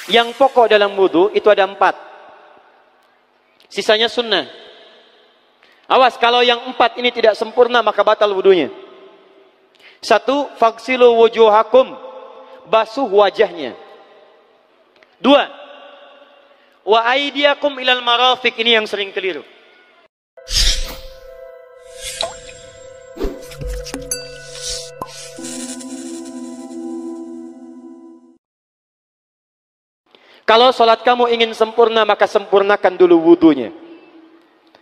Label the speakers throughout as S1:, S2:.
S1: Yang pokok dalam wudu itu ada 4. Sisanya sunnah. Awas, kalau yang 4 ini tidak sempurna maka batal wudunya. 1. Faghsilu wujuhakum, basuh wajahnya. 2. Wa aydiyakum ilal marafiq, ini yang sering keliru. Kalau sholat kamu ingin sempurna, maka sempurnakan dulu wudunya.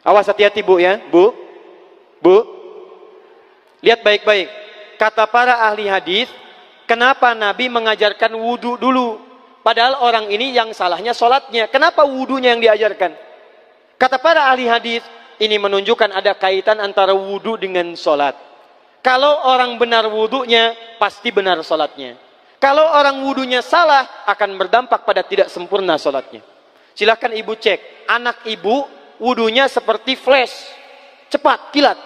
S1: Awas, hati-hati bu ya, bu. Lihat baik-baik. Kata para ahli hadis, kenapa Nabi mengajarkan wudu dulu? Padahal orang ini yang salahnya sholatnya. Kenapa wudunya yang diajarkan? Kata para ahli hadis, ini menunjukkan ada kaitan antara wudu dengan sholat. Kalau orang benar wudunya, pasti benar sholatnya. Kalau orang wudunya salah, akan berdampak pada tidak sempurna sholatnya. Silahkan ibu cek. Anak ibu wudunya seperti flash. Cepat, kilat.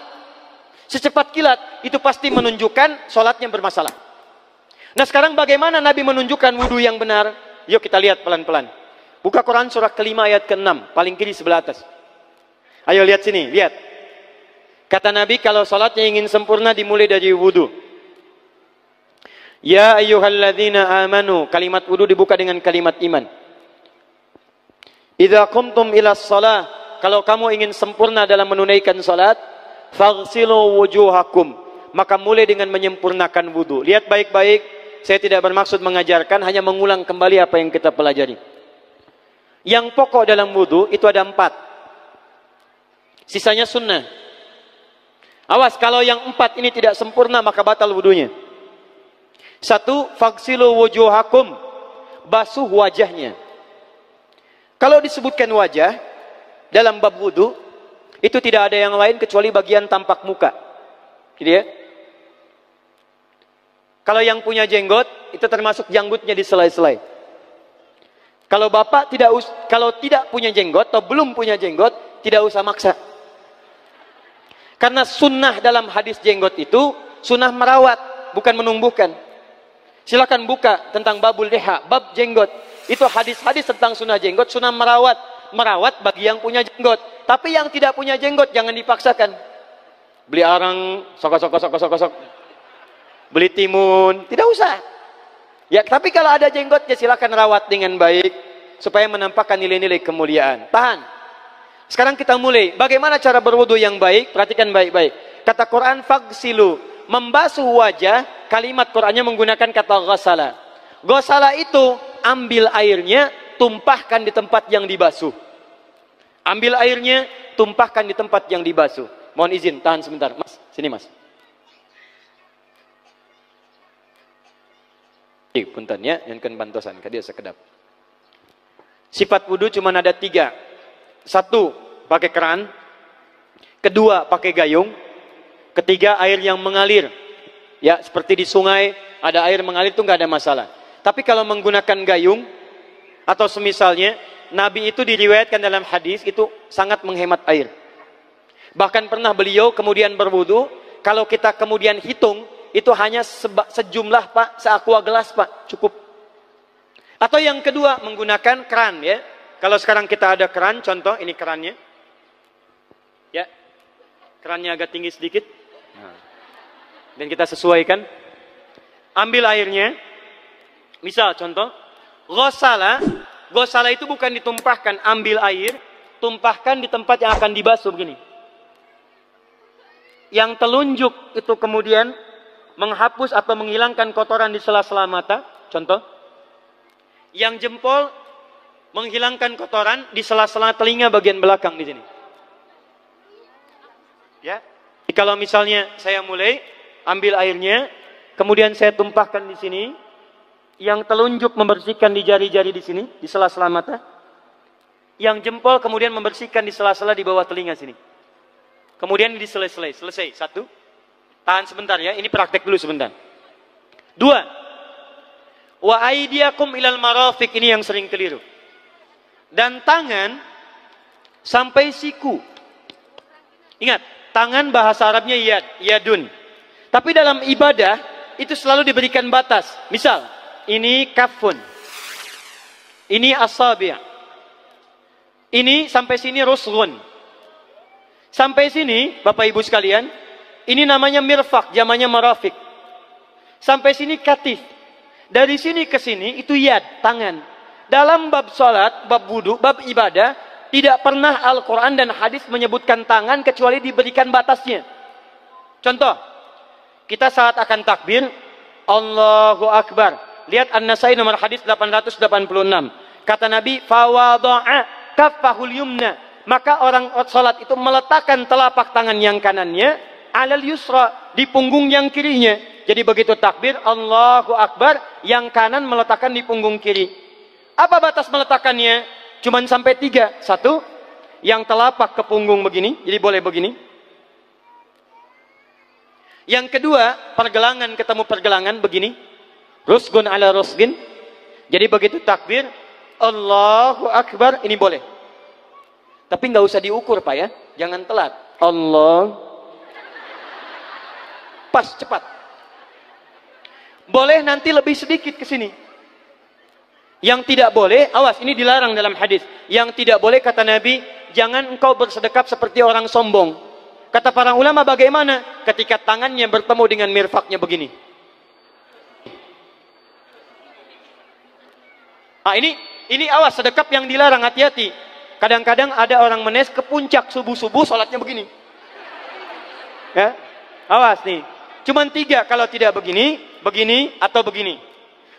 S1: Secepat kilat, itu pasti menunjukkan sholatnya bermasalah. Nah sekarang bagaimana Nabi menunjukkan wudu yang benar? Yuk kita lihat pelan-pelan. Buka Quran surah ke-5 ayat ke-6. Paling kiri sebelah atas. Ayo lihat sini, lihat. Kata Nabi kalau sholatnya ingin sempurna dimulai dari wudu. Ya ayyuhalladzina amanu, kalimat wudu dibuka dengan kalimat iman. Idza qumtum ilas shalah, kalau kamu ingin sempurna dalam menunaikan salat, faghsilu wujuhakum, maka mulai dengan menyempurnakan wudu. Lihat baik-baik, saya tidak bermaksud mengajarkan, hanya mengulang kembali apa yang kita pelajari. Yang pokok dalam wudu itu ada 4. Sisanya sunnah. Awas, kalau yang 4 ini tidak sempurna maka batal wudunya. 1. Faghsilu wujuhakum, basuh wajahnya. Kalau disebutkan wajah dalam bab wudu, itu tidak ada yang lain kecuali bagian tampak muka. Gitu ya. Kalau yang punya jenggot, itu termasuk janggutnya di selai-selai. Kalau bapak kalau tidak punya jenggot atau belum punya jenggot, tidak usah maksa. Karena sunnah dalam hadis jenggot itu sunnah merawat, bukan menumbuhkan. Silakan buka tentang babul liha, bab jenggot. Itu hadis-hadis tentang sunnah jenggot, sunnah merawat. Merawat bagi yang punya jenggot. Tapi yang tidak punya jenggot jangan dipaksakan. Beli arang, sok. Beli timun, tidak usah. Ya, tapi kalau ada jenggotnya silakan rawat dengan baik supaya menampakkan nilai-nilai kemuliaan. Tahan. Sekarang kita mulai. Bagaimana cara berwudu yang baik? Perhatikan baik-baik. Kata Quran faghsilu, membasuh wajah, kalimat Qurannya menggunakan kata ghasala. Ghasala itu ambil airnya, tumpahkan di tempat yang dibasuh. Ambil airnya, tumpahkan di tempat yang dibasuh. Mohon izin, tahan sebentar. Mas, sini mas. Punten ya, yang kan bantosan, kadia sekedap. Sifat wudu cuma ada 3. 1, pakai keran. 2, pakai gayung. 3, air yang mengalir. Ya, seperti di sungai ada air mengalir itu nggak ada masalah. Tapi kalau menggunakan gayung atau semisalnya, Nabi itu diriwayatkan dalam hadis itu sangat menghemat air. Bahkan pernah beliau kemudian berwudu, kalau kita kemudian hitung itu hanya sejumlah pak, seaqua gelas pak, cukup. Atau yang kedua menggunakan keran ya. Kalau sekarang kita ada keran, contoh ini kerannya. Ya. Kerannya agak tinggi sedikit. Dan kita sesuaikan. Ambil airnya. Misal contoh, ghasala itu bukan ditumpahkan, ambil air, tumpahkan di tempat yang akan dibasuh begini. Yang telunjuk itu kemudian menghapus atau menghilangkan kotoran di sela-sela mata, contoh. Yang jempol menghilangkan kotoran di sela-sela telinga bagian belakang di sini. Ya. Kalau misalnya saya mulai ambil airnya, kemudian saya tumpahkan di sini, yang telunjuk membersihkan di jari-jari di sini, di sela-sela mata. Yang jempol kemudian membersihkan di sela-sela di bawah telinga sini. Kemudian diselesai, selesai. 1. Tahan sebentar ya, ini praktek dulu sebentar. 2. Wa aydiyakum ilal marafiq, ini yang sering keliru. Dan tangan sampai siku. Ingat, tangan bahasa Arabnya yad, yadun. Tapi dalam ibadah itu selalu diberikan batas. Misal, ini kafun. Ini asabi'. Ini sampai sini rusghun. Sampai sini, Bapak Ibu sekalian, ini namanya mirfaq, jamannya marafiq. Sampai sini katif. Dari sini ke sini itu yad, tangan. Dalam bab salat, bab wudu, bab ibadah, tidak pernah Al-Quran dan hadis menyebutkan tangan kecuali diberikan batasnya. Contoh, kita saat akan takbir, Allahu Akbar. Lihat An-Nasai nomor hadis 886. Kata Nabi, fawadu'a kaffahul yumna. Maka orang salat itu meletakkan telapak tangan yang kanannya alal yusra, di punggung yang kirinya. Jadi begitu takbir, Allahu Akbar, yang kanan meletakkan di punggung kiri. Apa batas meletakkannya? Cuman sampai 3. 1, yang telapak ke punggung begini, jadi boleh begini. Yang kedua, pergelangan ketemu pergelangan begini. Rusgun ala rusgin. Jadi begitu takbir, Allahu Akbar, ini boleh. Tapi nggak usah diukur Pak ya, jangan telat. Allah. Pas, cepat. Boleh nanti lebih sedikit ke sini. Yang tidak boleh, awas, ini dilarang dalam hadis. Yang tidak boleh kata Nabi, jangan engkau bersedekap seperti orang sombong. Kata para ulama bagaimana? Ketika tangannya bertemu dengan mirfaknya begini. Ah, ini awas, sedekap yang dilarang, hati-hati. Kadang-kadang ada orang menes ke puncak subuh-subuh sholatnya begini. Ya, awas nih. Cuman 3 kalau tidak begini, begini atau begini.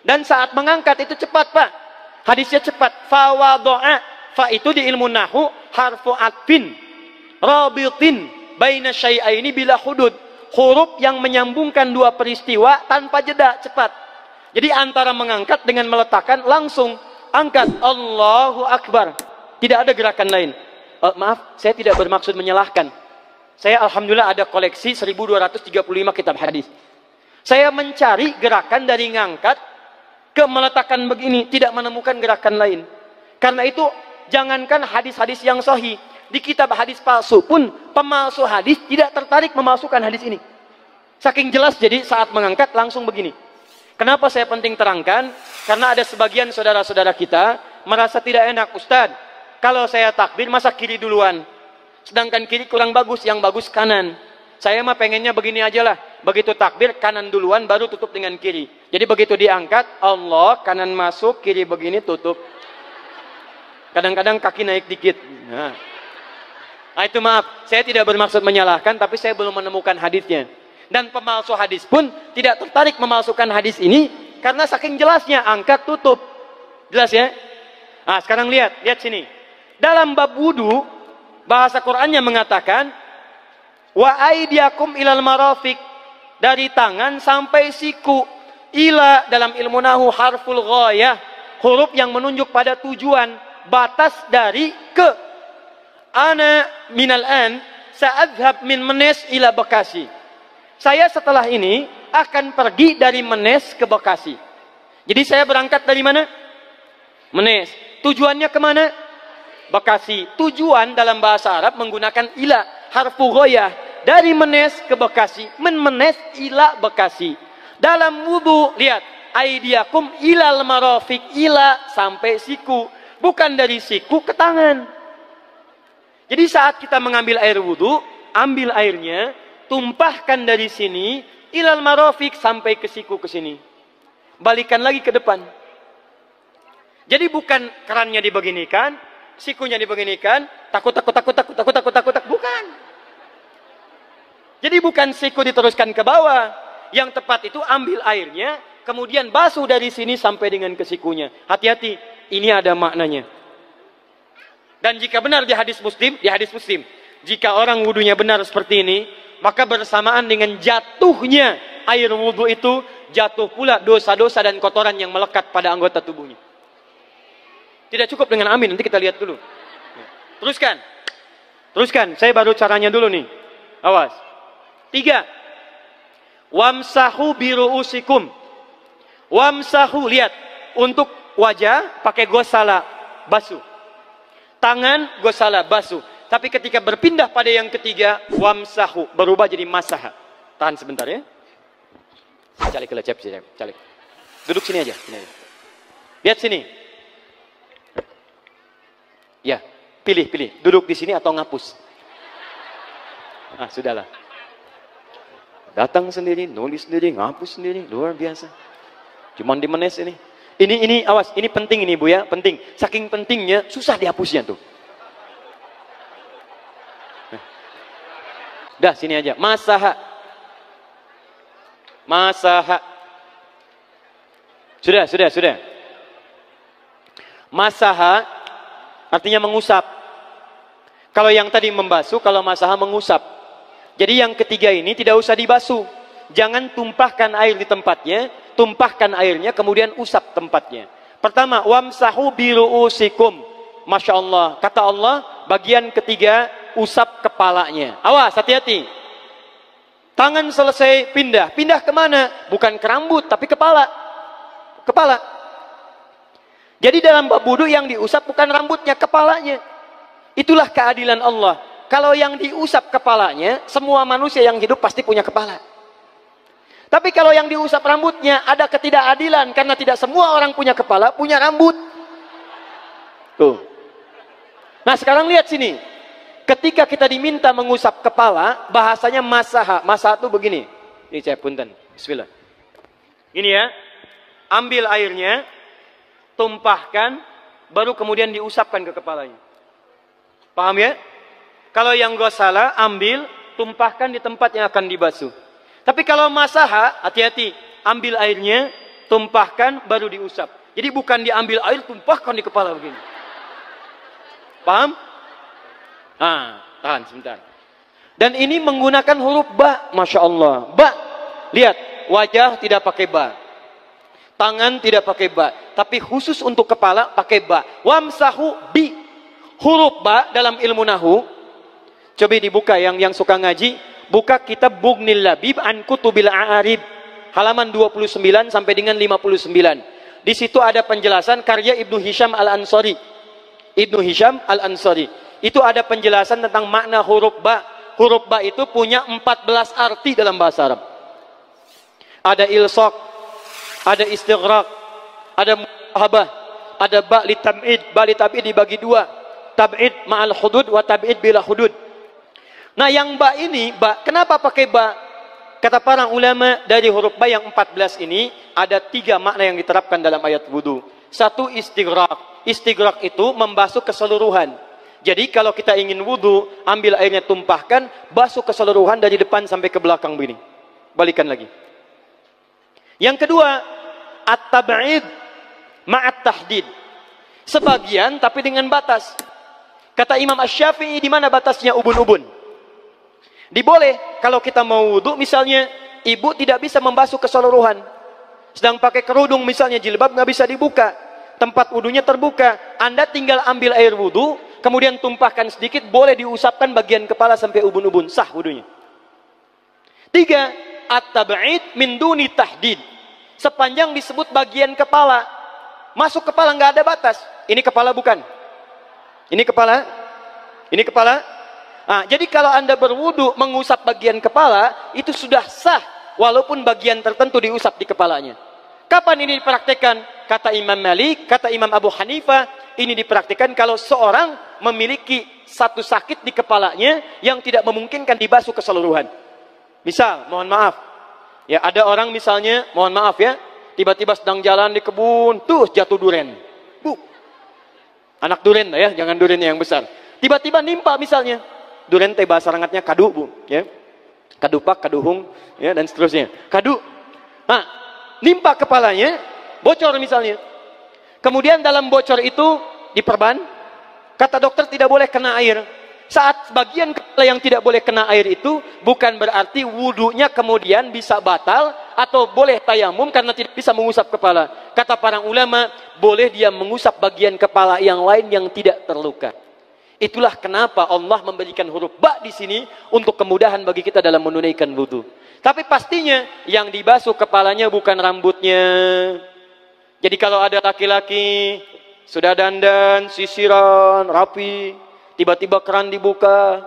S1: Dan saat mengangkat itu cepat Pak. Hadisnya cepat. Fawadu'a. Fa itu di ilmu nahu harfu atfin rabitin baina syai'aini bila hudud. Huruf yang menyambungkan 2 peristiwa tanpa jeda, cepat. Jadi antara mengangkat dengan meletakkan langsung angkat Allahu Akbar. Tidak ada gerakan lain. Maaf, saya tidak bermaksud menyalahkan. Saya alhamdulillah ada koleksi 1235 kitab hadis. Saya mencari gerakan dari ngangkat ke meletakkan begini, tidak menemukan gerakan lain. Karena itu jangankan hadis-hadis yang sahih, di kitab hadis palsu pun pemalsu hadis tidak tertarik memasukkan hadis ini. Saking jelas, jadi saat mengangkat langsung begini. Kenapa saya penting terangkan? Karena ada sebagian saudara-saudara kita merasa tidak enak, Ustadz, kalau saya takbir masa kiri duluan, sedangkan kiri kurang bagus, yang bagus kanan. Saya mah pengennya begini aja lah. Begitu takbir, kanan duluan, baru tutup dengan kiri. Jadi begitu diangkat, Allah, kanan masuk, kiri begini, tutup. Kadang-kadang kaki naik dikit. Nah, itu maaf, saya tidak bermaksud menyalahkan, tapi saya belum menemukan hadisnya. Dan pemalsu hadis pun tidak tertarik memalsukan hadis ini, karena saking jelasnya, angkat, tutup. Jelas ya? Nah, sekarang lihat sini. Dalam bab wudu, bahasa Qur'annya mengatakan, wa aidiakum ilal marafiq, dari tangan sampai siku. Ila dalam ilmu nahu harful ghayah, huruf yang menunjuk pada tujuan, batas dari ke. Ana minal an sa'adhab min Menes ila Bekasi. Saya setelah ini akan pergi dari Menes ke Bekasi. Jadi saya berangkat dari mana? Menes. Tujuannya kemana? Bekasi. Tujuan dalam bahasa Arab menggunakan ila, harfu ghayah. Dari Menes ke Bekasi. Menes ila Bekasi. Dalam wudu, lihat. Aidiakum ilal marafiq, ila sampai siku. Bukan dari siku ke tangan. Jadi saat kita mengambil air wudu, ambil airnya, tumpahkan dari sini, ilal marafiq sampai ke siku ke sini. Balikan lagi ke depan. Jadi bukan kerannya dibeginikan, sikunya dibeginikan, takut, bukan. Jadi bukan siku diteruskan ke bawah. Yang tepat itu ambil airnya, kemudian basuh dari sini sampai dengan ke sikunya. Hati-hati, ini ada maknanya. Dan jika benar di hadis Muslim, jika orang wudunya benar seperti ini, maka bersamaan dengan jatuhnya air wudu itu, jatuh pula dosa-dosa dan kotoran yang melekat pada anggota tubuhnya. Tidak cukup dengan amin, nanti kita lihat dulu. Teruskan, saya baru caranya dulu nih. Awas. 3. Wamsahu biru'usikum. Wamsahu, lihat. Untuk wajah, pakai gosala, basuh. Tangan, gosala, basuh. Tapi ketika berpindah pada yang ketiga, wamsahu, berubah jadi masaha. Tahan sebentar ya. Calik. Duduk sini aja. Lihat sini. Pilih. Duduk di sini atau ngapus? Ah, sudahlah. Datang sendiri, nulis sendiri, ngapus sendiri, luar biasa. Cuman di menes ini. Ini awas, ini penting ini Bu ya, penting. Saking pentingnya susah dihapusnya tuh. Dah sini aja. Masaha. Sudah. Masaha artinya mengusap. Kalau yang tadi membasuh, kalau masaha mengusap. Jadi yang ketiga ini tidak usah dibasuh. Jangan tumpahkan air di tempatnya, tumpahkan airnya kemudian usap tempatnya. Pertama, wamsahu biru'usikum. Masya Allah, kata Allah, bagian ketiga usap kepalanya. Awas, hati-hati. Tangan selesai pindah kemana? Bukan ke rambut, tapi kepala. Jadi dalam bab wudu yang diusap bukan rambutnya, kepalanya. Itulah keadilan Allah. Kalau yang diusap kepalanya, semua manusia yang hidup pasti punya kepala. Tapi kalau yang diusap rambutnya, ada ketidakadilan. Karena tidak semua orang punya kepala, punya rambut. Tuh. Nah sekarang lihat sini. Ketika kita diminta mengusap kepala, bahasanya masaha. Masaha itu begini. Ini saya punten. Bismillah. Ini ya. Ambil airnya, tumpahkan, baru kemudian diusapkan ke kepalanya. Paham ya? Kalau yang gosala, ambil, tumpahkan di tempat yang akan dibasuh. Tapi kalau masaha, hati-hati. Ambil airnya, tumpahkan, baru diusap. Jadi bukan diambil air, tumpahkan di kepala begini. Paham? Nah, tahan sebentar. Dan ini menggunakan huruf ba, Masya Allah. Ba, lihat, wajah tidak pakai ba. Tangan tidak pakai ba. Tapi khusus untuk kepala pakai ba. Wamsahu bi. Huruf ba dalam ilmu nahu. Coba dibuka yang suka ngaji. Buka kitab Bughnil Labib an Kutubil A'arib. Halaman 29 sampai dengan 59. Di situ ada penjelasan karya Ibnu Hisham Al-Ansari. Ibnu Hisham Al-Ansari. Itu ada penjelasan tentang makna huruf ba. Huruf ba itu punya 14 arti dalam bahasa Arab. Ada ilsaq, ada istighraq, ada muhabah, ada ba li tab'id. Ba li tab'id dibagi dua. Tab'id ma'al hudud wa tab'id bila hudud. Nah yang ba ini, kenapa pakai ba? Kata para ulama dari huruf ba yang 14 ini, ada 3 makna yang diterapkan dalam ayat wudu. Satu, istighraq. Istighraq itu membasuh keseluruhan. Jadi kalau kita ingin wudu, ambil airnya tumpahkan, basuh keseluruhan dari depan sampai ke belakang begini. Balikan lagi. Yang kedua, at-tab'id ma'at tahdid. Sebagian tapi dengan batas. Kata Imam Asy-Syafi'i, di mana batasnya ubun-ubun? Diboleh kalau kita mau wudu, misalnya ibu tidak bisa membasuh keseluruhan. Sedang pakai kerudung misalnya, jilbab nggak bisa dibuka. Tempat wudunya terbuka. Anda tinggal ambil air wudu, kemudian tumpahkan sedikit, boleh diusapkan bagian kepala sampai ubun-ubun, sah wudunya. 3, at-tab'id min duni tahdid. Sepanjang disebut bagian kepala, masuk kepala nggak ada batas. Ini kepala bukan? Ini kepala? Ini kepala? Nah, jadi kalau Anda berwudu mengusap bagian kepala, itu sudah sah walaupun bagian tertentu diusap di kepalanya. Kapan ini dipraktekkan? Kata Imam Malik, kata Imam Abu Hanifah, ini dipraktikkan kalau seorang memiliki satu sakit di kepalanya yang tidak memungkinkan dibasuh keseluruhan. Misal, mohon maaf, ya ada orang misalnya, mohon maaf ya, tiba-tiba sedang jalan di kebun, tuh jatuh duren. Bu, anak duren ya, jangan duren yang besar. Tiba-tiba nimpa misalnya, duren teh bahasa rangatnya kadu bu, ya, kadupak, kaduhung, ya dan seterusnya. Kadu, nah, nimpa kepalanya, bocor misalnya. Kemudian dalam bocor itu diperban, kata dokter tidak boleh kena air. Saat bagian kepala yang tidak boleh kena air itu, bukan berarti wudunya kemudian bisa batal atau boleh tayamum karena tidak bisa mengusap kepala. Kata para ulama, boleh dia mengusap bagian kepala yang lain yang tidak terluka. Itulah kenapa Allah memberikan huruf ba di sini untuk kemudahan bagi kita dalam menunaikan wudu. Tapi pastinya yang dibasuh kepalanya bukan rambutnya. Jadi kalau ada laki-laki sudah dandan, sisiran, rapi, tiba-tiba keran dibuka,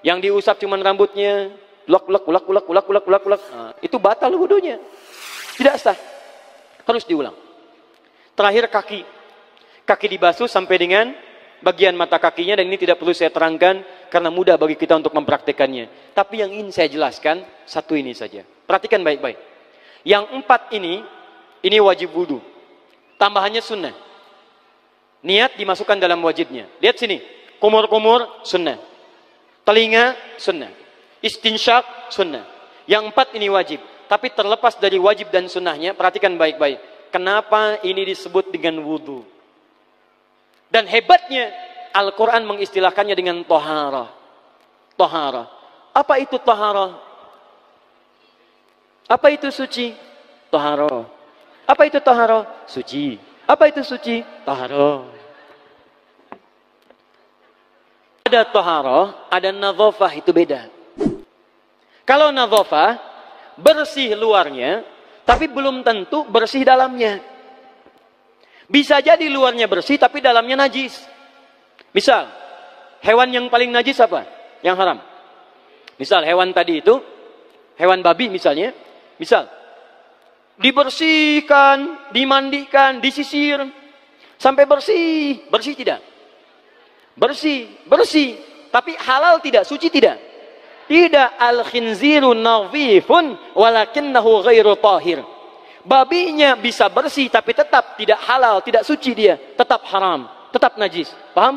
S1: yang diusap cuma rambutnya, ulak. Nah, itu batal wudunya. Tidak sah. Harus diulang. Terakhir kaki. Kaki dibasuh sampai dengan bagian mata kakinya, dan ini tidak perlu saya terangkan karena mudah bagi kita untuk mempraktekannya. Tapi yang ingin saya jelaskan satu ini saja. Perhatikan baik-baik. Yang 4 ini wajib wudu. Tambahannya sunnah. Niat dimasukkan dalam wajibnya. Lihat sini. Kumur-kumur sunnah. Telinga sunnah. Istinsyak sunnah. Yang 4 ini wajib. Tapi terlepas dari wajib dan sunnahnya, perhatikan baik-baik. Kenapa ini disebut dengan wudu? Dan hebatnya Al-Quran mengistilahkannya dengan toharah. Toharah. Apa itu toharah? Apa itu suci? Toharah. Apa itu toharah? Suci. Apa itu suci? Toharah. Ada toharah, ada nadhafah, itu beda. Kalau nadhafah, bersih luarnya, tapi belum tentu bersih dalamnya. Bisa jadi luarnya bersih, tapi dalamnya najis. Misal, hewan yang paling najis apa? Yang haram. Misal, hewan tadi itu, hewan babi misalnya, misal, dibersihkan, dimandikan, disisir, sampai bersih. Bersih tidak? Bersih, bersih. Tapi halal tidak? Suci tidak? Tidak. Al-khinziru nadhifun walakinnahu ghairu tahir. Babinya bisa bersih tapi tetap tidak halal, tidak suci dia, tetap haram, tetap najis. Paham?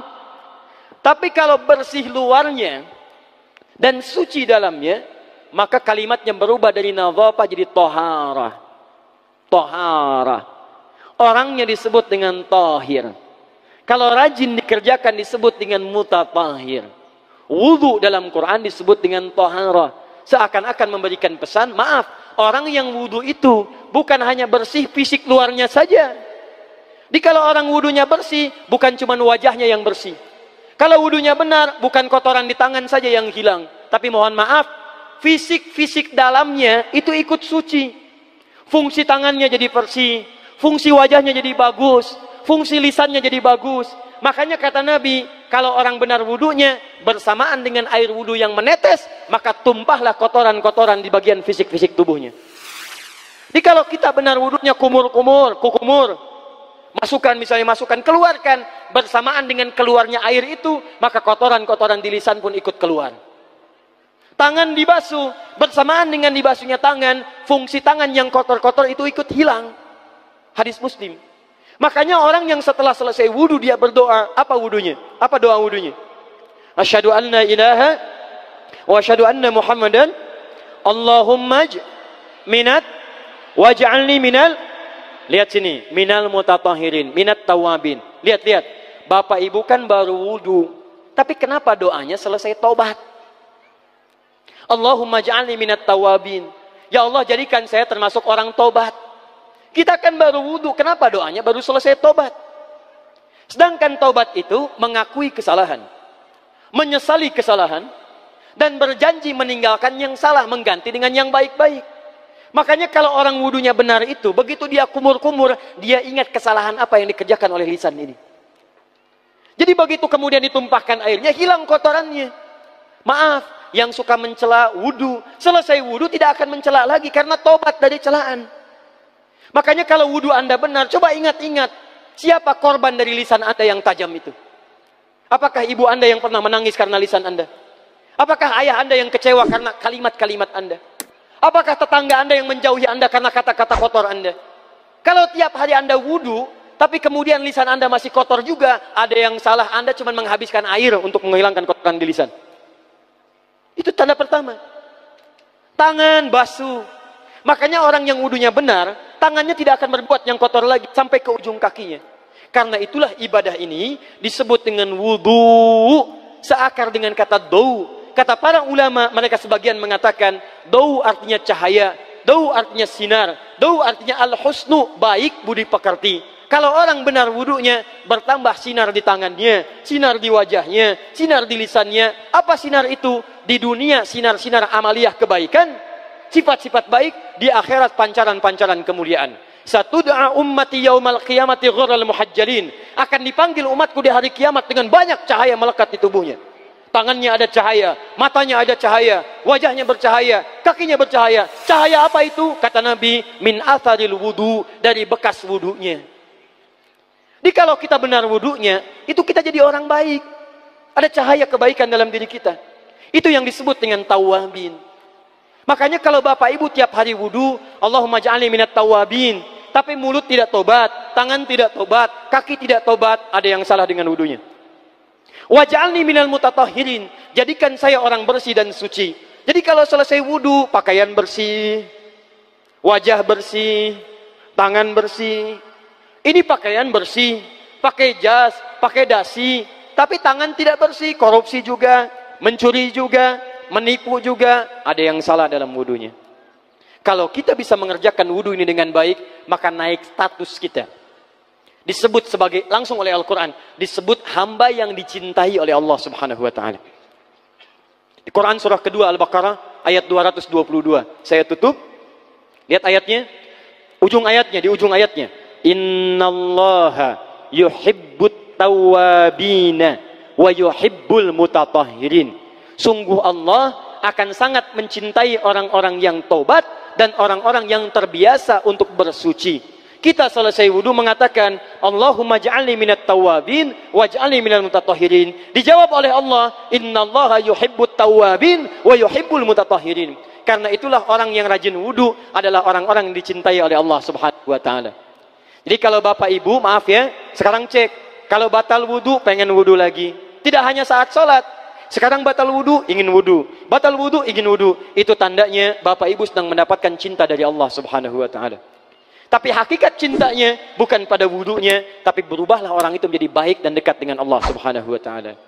S1: Tapi kalau bersih luarnya dan suci dalamnya, maka kalimatnya berubah dari nadhafah jadi taharah. Taharah. Orangnya disebut dengan tahir. Kalau rajin dikerjakan disebut dengan mutatahhir. Wudu dalam Quran disebut dengan taharah. Seakan-akan memberikan pesan, maaf, orang yang wudu itu bukan hanya bersih fisik luarnya saja. Jadi kalau orang wudunya bersih, bukan cuma wajahnya yang bersih. Kalau wudunya benar, bukan kotoran di tangan saja yang hilang. Tapi mohon maaf, fisik dalamnya itu ikut suci. Fungsi tangannya jadi bersih, fungsi wajahnya jadi bagus, fungsi lisannya jadi bagus. Makanya kata Nabi, kalau orang benar wudunya bersamaan dengan air wudu yang menetes, maka tumpahlah kotoran-kotoran di bagian fisik-fisik tubuhnya. Jadi kalau kita benar wudunya kumur-kumur, kukumur, masukkan misalnya, masukkan, keluarkan, bersamaan dengan keluarnya air itu, maka kotoran-kotoran di lisan pun ikut keluar. Tangan dibasuh, bersamaan dengan dibasuhnya tangan, fungsi tangan yang kotor-kotor itu ikut hilang. Hadis Muslim. Makanya orang yang setelah selesai wudu dia berdoa, apa wudunya? Apa doa wudunya? Asyhadu an la ilaha wa asyhadu anna Muhammadan Allahumma minat waj'alni minal, lihat sini, minal mutatahhirin, minat tawabin. Lihat. Bapak Ibu kan baru wudu, tapi kenapa doanya selesai taubat? Allahumma ja'alni minat tawabin. Ya Allah, jadikan saya termasuk orang taubat. Kita kan baru wudu, kenapa doanya baru selesai tobat? Sedangkan tobat itu mengakui kesalahan, menyesali kesalahan, dan berjanji meninggalkan yang salah, mengganti dengan yang baik-baik. Makanya kalau orang wudunya benar itu, begitu dia kumur-kumur, dia ingat kesalahan apa yang dikerjakan oleh lisan ini. Jadi begitu kemudian ditumpahkan airnya, hilang kotorannya. Maaf, yang suka mencela wudu, selesai wudu tidak akan mencela lagi karena tobat dari celaan. Makanya kalau wudu Anda benar, coba ingat-ingat, siapa korban dari lisan Anda yang tajam itu? Apakah ibu Anda yang pernah menangis karena lisan Anda? Apakah ayah Anda yang kecewa karena kalimat-kalimat Anda? Apakah tetangga Anda yang menjauhi Anda karena kata-kata kotor Anda? Kalau tiap hari Anda wudu, tapi kemudian lisan Anda masih kotor juga, ada yang salah, Anda cuma menghabiskan air untuk menghilangkan kotoran di lisan. Itu tanda pertama. Tangan basuh. Makanya orang yang wudunya benar, tangannya tidak akan berbuat yang kotor lagi sampai ke ujung kakinya. Karena itulah ibadah ini disebut dengan wudu, seakar dengan kata dau. Kata para ulama, mereka sebagian mengatakan dau artinya cahaya, dau artinya sinar, dau artinya al-husnu, baik budi pekerti. Kalau orang benar wudunya, bertambah sinar di tangannya, sinar di wajahnya, sinar di lisannya. Apa sinar itu? Di dunia sinar-sinar amaliyah kebaikan, sifat-sifat baik, di akhirat pancaran-pancaran kemuliaan. Satud'a ummati yaumal qiyamati ghurral muhajjalin. Akan dipanggil umatku di hari kiamat dengan banyak cahaya melekat di tubuhnya. Tangannya ada cahaya, matanya ada cahaya, wajahnya bercahaya, kakinya bercahaya. Cahaya apa itu? Kata Nabi, min atharil wudu, dari bekas wudunya. Jadi kalau kita benar wudunya, itu kita jadi orang baik. Ada cahaya kebaikan dalam diri kita. Itu yang disebut dengan tawabin. Makanya kalau bapak ibu tiap hari wudu, Allahumma ja'alni minat tawabin. Tapi mulut tidak tobat, tangan tidak tobat, kaki tidak tobat, ada yang salah dengan wudunya. Waj'alni minal mutatahhirin. Jadikan saya orang bersih dan suci. Jadi kalau selesai wudu, pakaian bersih, wajah bersih, tangan bersih. Ini pakaian bersih, pakai jas, pakai dasi, tapi tangan tidak bersih, korupsi juga, mencuri juga, menipu juga, ada yang salah dalam wudunya. Kalau kita bisa mengerjakan wudu ini dengan baik, maka naik status kita. Disebut sebagai, langsung oleh Al-Quran, disebut hamba yang dicintai oleh Allah Subhanahu wa ta'ala. Di Quran surah kedua Al-Baqarah ayat 222. Saya tutup. Lihat ayatnya. Di ujung ayatnya. Innallaha yuhibbut tawwabina wa yuhibbul mutatahhirin. Sungguh Allah akan sangat mencintai orang-orang yang taubat dan orang-orang yang terbiasa untuk bersuci. Kita selesai wudu mengatakan, Allahumma ja'alni minat tawwabin waj'alni minal mutatahhirin. Dijawab oleh Allah, innallaha yuhibbut tawwabin wa yuhibbul mutatahhirin. Karena itulah orang yang rajin wudu adalah orang-orang yang dicintai oleh Allah Subhanahu wa ta'ala. Jadi kalau bapak ibu, maaf ya, sekarang cek. Kalau batal wudu, pengen wudu lagi. Tidak hanya saat sholat. Sekarang batal wudu, ingin wudu. Batal wudu, ingin wudu. Itu tandanya bapak ibu sedang mendapatkan cinta dari Allah Subhanahu wa ta'ala. Tapi hakikat cintanya bukan pada wudunya, tapi berubahlah orang itu menjadi baik dan dekat dengan Allah Subhanahu wa ta'ala.